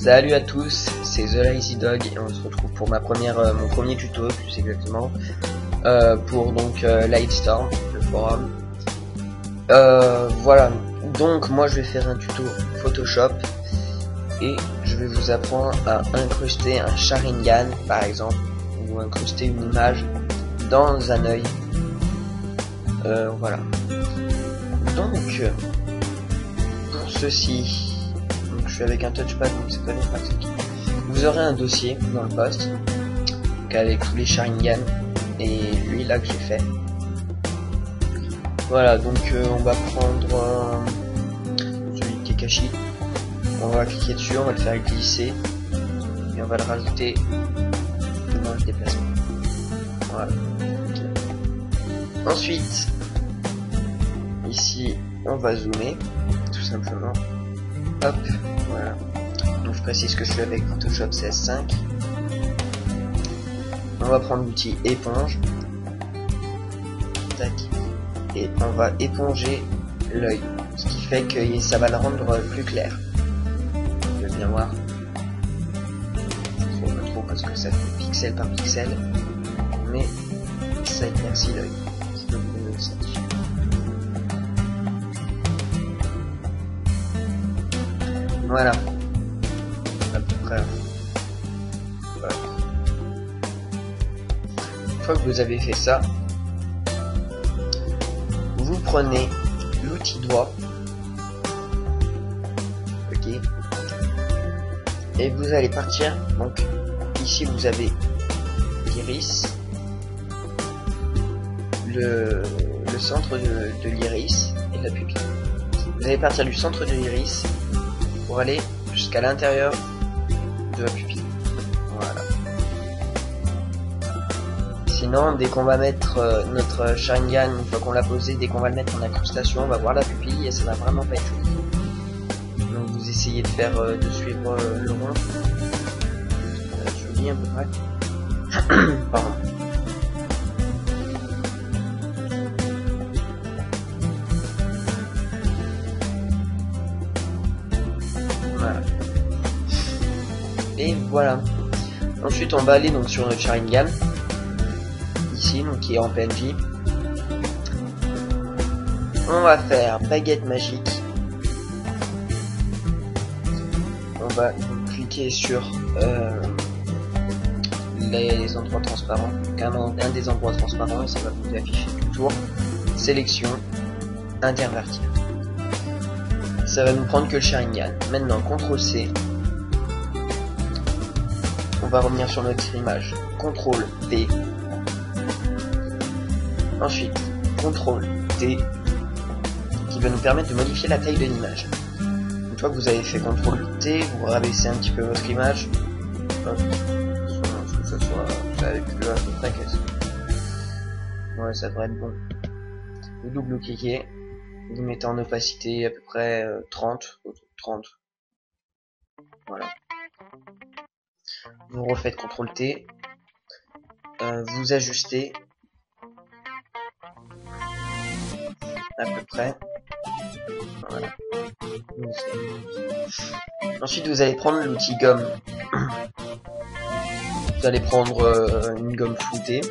Salut à tous, c'est The Lazy Dog et on se retrouve pour mon premier tuto plus exactement pour donc Lightstorm, le forum. Voilà, donc moi je vais faire un tuto Photoshop et je vais vous apprendre à incruster un Sharingan par exemple, ou incruster une image dans un œil. Voilà. Donc pour ceci, je suis avec un touchpad donc c'est pas bien pratique. Vous aurez un dossier dans le poste donc avec tous les Sharingan et lui là que j'ai fait. Voilà, donc on va prendre celui qui est caché. On va cliquer dessus, on va le faire glisser et on va le rajouter dans le déplacement. Voilà. Ensuite, ici, on va zoomer tout simplement. Hop, voilà. Donc je précise que je suis avec Photoshop CS5. On va prendre l'outil éponge. Tac. Et on va éponger l'œil, ce qui fait que ça va le rendre plus clair. Je vais bien voir. Je ne sais pas trop parce que ça fait pixel par pixel, mais ça éclaircit l'œil. Si vous voulez le sentir. Voilà. À peu près. Voilà. Une fois que vous avez fait ça, vous prenez l'outil doigt, ok, et vous allez partir. Donc ici vous avez l'iris, le centre de l'iris et la pupille. Vous allez partir du centre de l'iris pour aller jusqu'à l'intérieur de la pupille. Voilà. Sinon, dès qu'on va mettre notre Sharingan, une fois qu'on l'a posé, dès qu'on va le mettre en incrustation, on va voir la pupille et ça va vraiment pas être joli. Donc vous essayez de faire, de suivre le rond. Joli à peu près. Pardon. Voilà. Et voilà. Ensuite, on va aller donc sur notre Sharingan. Ici, donc qui est en PNG. On va faire baguette magique. On va cliquer sur les endroits transparents. Donc un des endroits transparents et ça va vous afficher tout le tour. Sélection, intervertir. Ça va nous prendre que le Sharingan. Maintenant, CTRL C. On va revenir sur notre image. CTRL T. Ensuite, CTRL T, qui va nous permettre de modifier la taille de l'image. Une fois que vous avez fait CTRL T, vous rabaissez un petit peu votre image. Hop. Que ça soit, vous avez plus à peu près que ouais, ça devrait être bon. Vous double-cliquez, vous mettez en opacité à peu près 30. Voilà. Vous refaites CTRL T, vous ajustez à peu près. Voilà. Ensuite, vous allez prendre l'outil gomme. Vous allez prendre une gomme floutée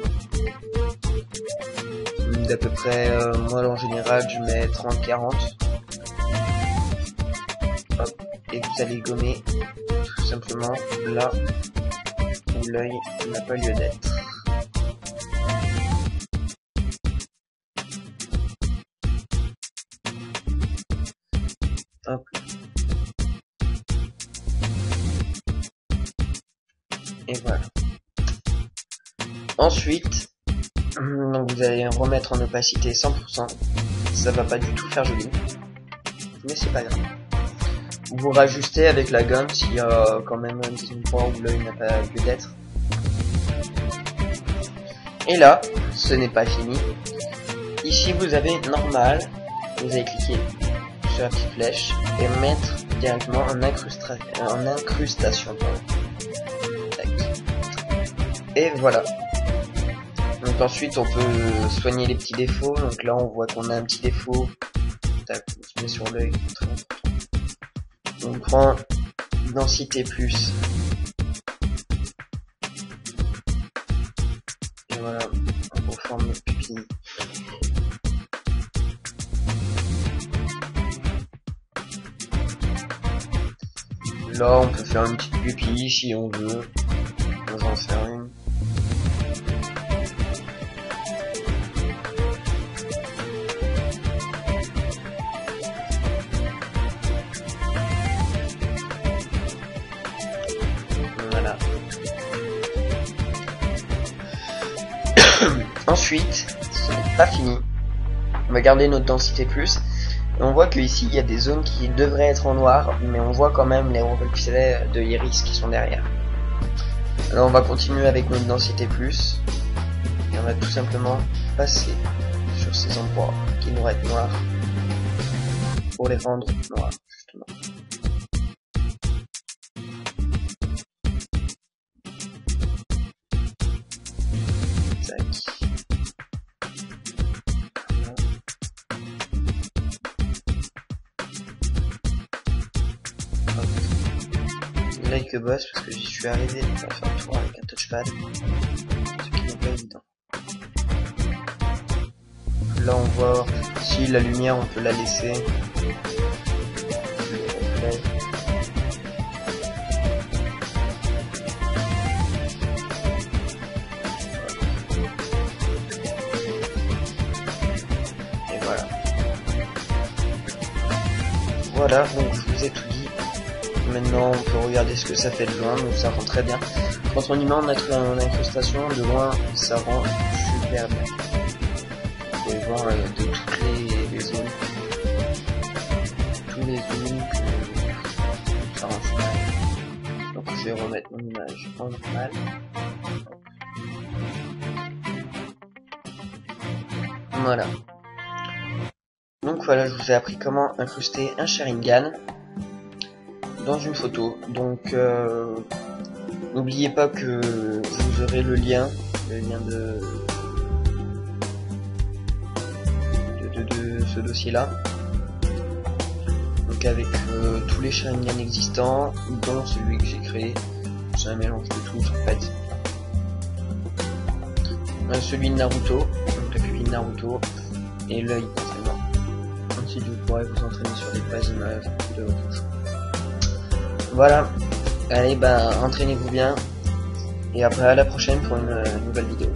d'à peu près, moi en général je mets 30-40. Et vous allez gommer tout simplement là où l'œil n'a pas lieu d'être. Hop. Et voilà. Ensuite, donc vous allez remettre en opacité 100%. Ça va pas du tout faire joli, mais c'est pas grave. Vous rajustez avec la gomme s'il y a quand même un endroit où l'œil n'a pas lieu d'être. Et là, ce n'est pas fini. Ici vous avez normal. Vous allez cliquer sur la petite flèche et mettre directement en incrustation. Et voilà. Donc ensuite on peut soigner les petits défauts. Donc là on voit qu'on a un petit défaut. Tac, on se met sur l'œil. On prend densité plus. Et voilà, on reforme notre pupille. Là, on peut faire une petite pupille si on veut. On va en faire une. Voilà. Ensuite, ce n'est pas fini. On va garder notre densité plus. Et on voit que ici il y a des zones qui devraient être en noir, mais on voit quand même les reflets de iris qui sont derrière. Alors on va continuer avec notre densité plus. Et on va tout simplement passer sur ces endroits qui devraient être noirs pour les rendre noirs justement. Tac. Like boss parce que j'y suis arrivé à faire le tour avec un touchpad, ce qui n'est pas évident. Là on voit si la lumière on peut la laisser. Et voilà. Voilà, donc je vous ai tout dit. Maintenant on peut regarder ce que ça fait de loin, donc ça rend très bien. Quand on y met en incrustation, de loin ça rend super bien. Vous pouvez voir de toutes les zones. Tous les zooms que ça rend super. Donc je vais remettre mon image en normal. Voilà. Donc voilà, je vous ai appris comment incruster un Sharingan dans une photo. Donc n'oubliez pas que vous aurez le lien de ce dossier là, donc avec tous les Sharingan existants, dont celui que j'ai créé. C'est un mélange de tous en fait. Celui de Naruto, donc la pupille de Naruto, et l'œil d'entraînement. Ensuite vous pourrez vous entraîner sur des pages images de votre choix. Voilà, allez bah entraînez-vous bien, et après à la prochaine pour une nouvelle vidéo.